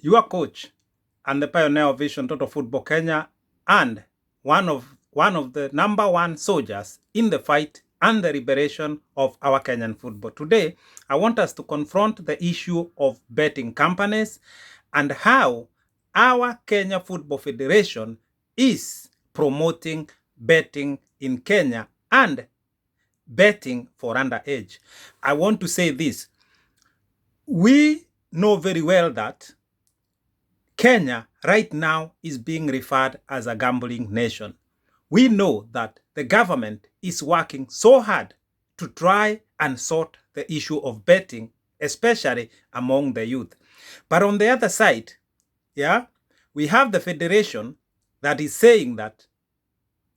your coach and the pioneer of Vision Total Football Kenya, and one of the number one soldiers in the fight and the liberation of our Kenyan football. Today, I want us to confront the issue of betting companies and how our Kenya Football Federation is promoting betting in Kenya and betting for underage. I want to say this. We know very well that Kenya right now is being referred as a gambling nation. We know that the government is working so hard to try and sort the issue of betting, especially among the youth. But on the other side, we have the federation that is saying that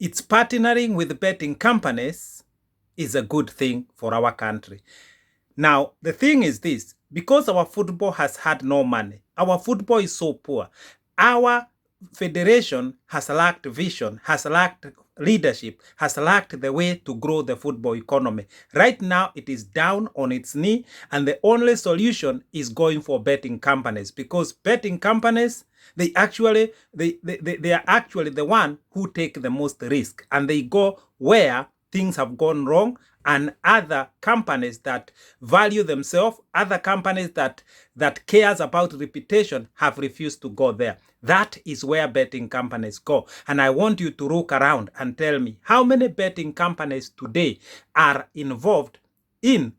it's partnering with betting companies is a good thing for our country. Now, the thing is this, because our football has had no money, our football is so poor, our federation has lacked vision, has lacked leadership, has lacked the way to grow the football economy. Right now, it is down on its knee, and the only solution is going for betting companies, because betting companies, they are actually the one who take the most risk, and they go where things have gone wrong, and other companies that value themselves, other companies that cares about reputation have refused to go there. That is where betting companies go. And I want you to look around and tell me how many betting companies today are involved in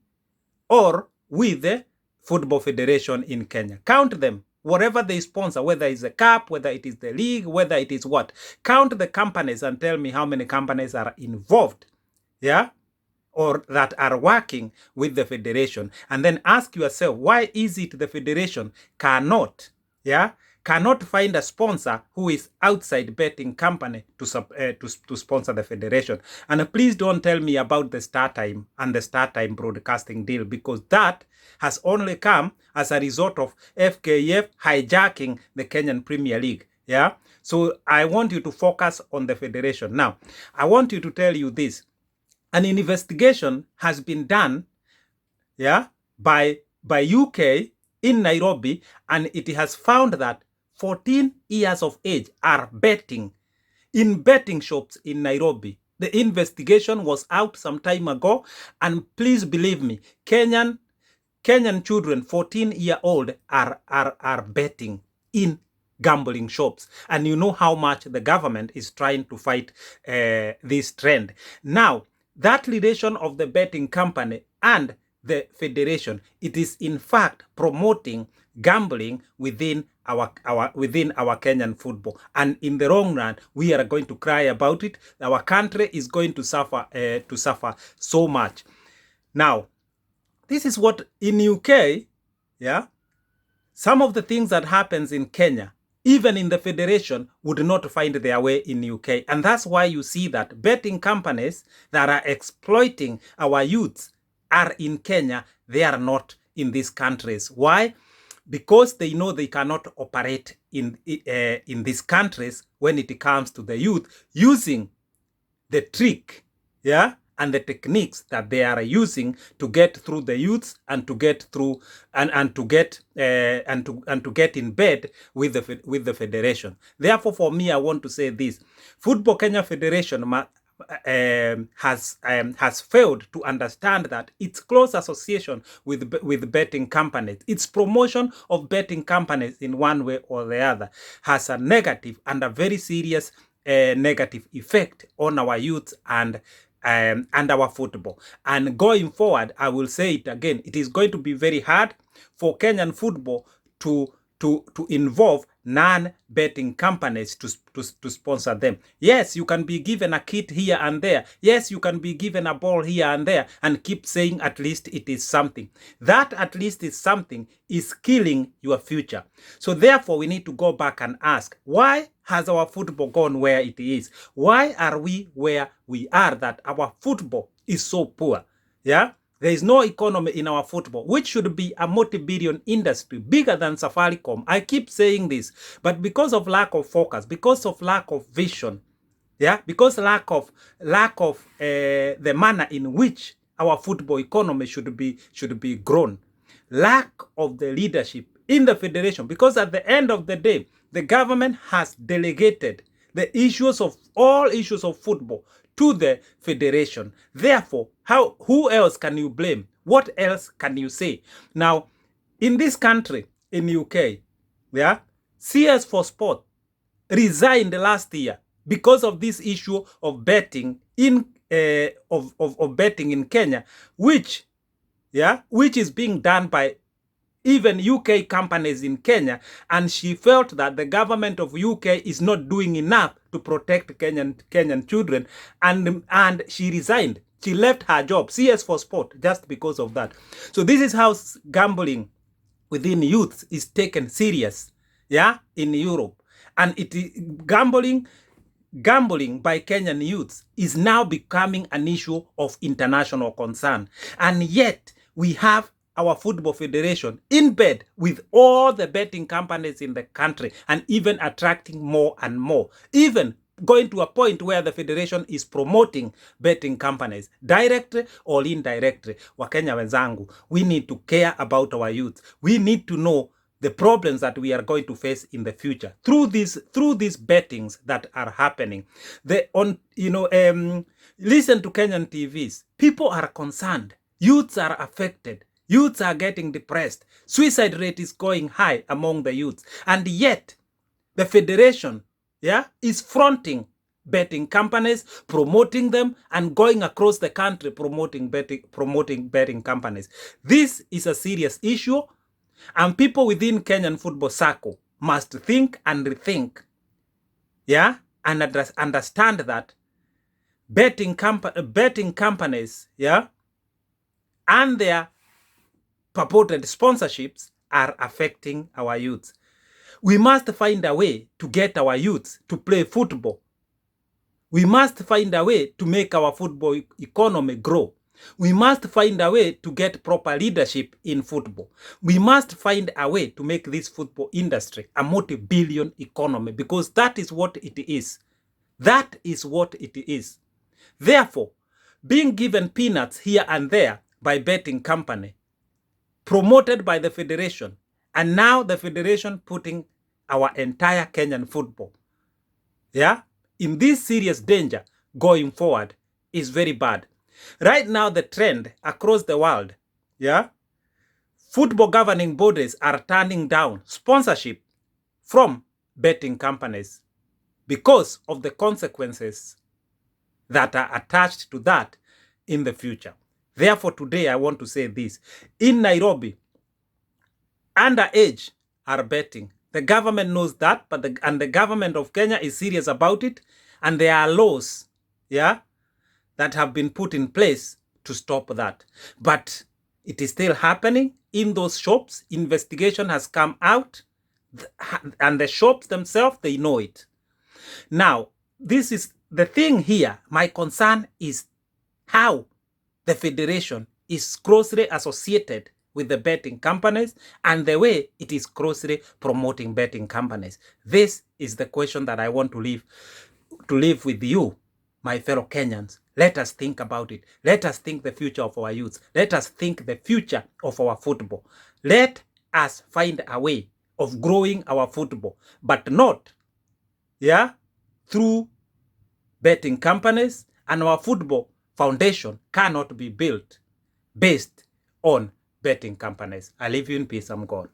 or with the Football Federation in Kenya. Count them. Whatever they sponsor, whether it's a cup, whether it is the league, whether it is what. Count the companies and tell me how many companies are involved, or that are working with the federation. And then ask yourself, why is it the federation cannot find a sponsor who is outside betting company to sponsor the federation? And please don't tell me about the Star Time and the Star Time broadcasting deal, because that has only come as a result of FKF hijacking the Kenyan Premier League. So I want you to focus on the federation. Now, I want you to tell you this. An investigation has been done by UK in Nairobi, and it has found that 14 years of age are betting in betting shops in Nairobi. The investigation was out some time ago, and please believe me, Kenyan children 14-year-old are betting in gambling shops. And you know how much the government is trying to fight this trend. Now, that relation of the betting company and the federation, it is in fact promoting gambling within our Kenyan football. And in the long run, we are going to cry about it. Our country is going to suffer so much. Now, this is what in UK, some of the things that happens in Kenya, even in the federation, would not find their way in UK. And that's why you see that betting companies that are exploiting our youths are in Kenya. They are not in these countries. Why? Because they know they cannot operate in these countries when it comes to the youth, using the trick, and the techniques that they are using to get through the youths and to get through and to get in bed with the federation. Therefore, for me, I want to say this: Football Kenya Federation has failed to understand that its close association with betting companies, its promotion of betting companies in one way or the other, has a negative and a very serious negative effect on our youth and our football. And going forward, I will say it again, it is going to be very hard for Kenyan football to involve non-betting companies to sponsor them. Yes, you can be given a kit here and there. Yes, you can be given a ball here and there and keep saying at least it is something. That at least is something is killing your future. So therefore, we need to go back and ask, why has our football gone where it is? Why are we where we are, that our football is so poor? There is no economy in our football, which should be a multi-billion industry, bigger than Safaricom. I keep saying this, but because of lack of focus, because of lack of vision, because lack of the manner in which our football economy should be grown, lack of the leadership in the federation, because at the end of the day, the government has delegated the issues of all issues of football to the federation. Therefore, who else can you blame? What else can you say? Now, in this country, in UK, yeah, CS for Sport resigned last year because of this issue of betting in of betting in Kenya, which is being done by even UK companies in Kenya, and she felt that the government of UK is not doing enough to protect Kenyan children, and she resigned. She left her job, CS for Sport, just because of that. So this is how gambling within youth is taken serious, in Europe. And gambling by Kenyan youths is now becoming an issue of international concern. And yet we have our football federation in bed with all the betting companies in the country, and even attracting more and more, even going to a point where the federation is promoting betting companies directly or indirectly. Wakenya wenzangu, we need to care about our youth. We need to know the problems that we are going to face in the future through these bettings that are happening. Listen to Kenyan TVs. People are concerned. Youths are affected. Youths are getting depressed. Suicide rate is going high among the youths. And yet, the federation, is fronting betting companies, promoting them, and going across the country promoting betting companies. This is a serious issue, and people within Kenyan football circle must think and rethink, and understand that betting companies, and their purported sponsorships are affecting our youth. We must find a way to get our youth to play football. We must find a way to make our football economy grow. We must find a way to get proper leadership in football. We must find a way to make this football industry a multi-billion economy, because that is what it is. That is what it is. Therefore, being given peanuts here and there by betting company, promoted by the federation, and now the federation putting our entire Kenyan football, in this serious danger going forward, is very bad. Right now, the trend across the world, football governing bodies are turning down sponsorship from betting companies because of the consequences that are attached to that in the future. Therefore, today I want to say this. In Nairobi, underage are betting. The government knows that, and the government of Kenya is serious about it, and there are laws, that have been put in place to stop that. But it is still happening in those shops. Investigation has come out, and the shops themselves, they know it. Now, this is the thing here. My concern is how the federation is closely associated with the betting companies, and the way it is closely promoting betting companies. This is the question that I want to leave with you, my fellow Kenyans. Let us think about it. Let us think the future of our youth. Let us think the future of our football. Let us find a way of growing our football, but not, through betting companies. And our football foundation cannot be built based on betting companies. I leave you in peace. I'm gone.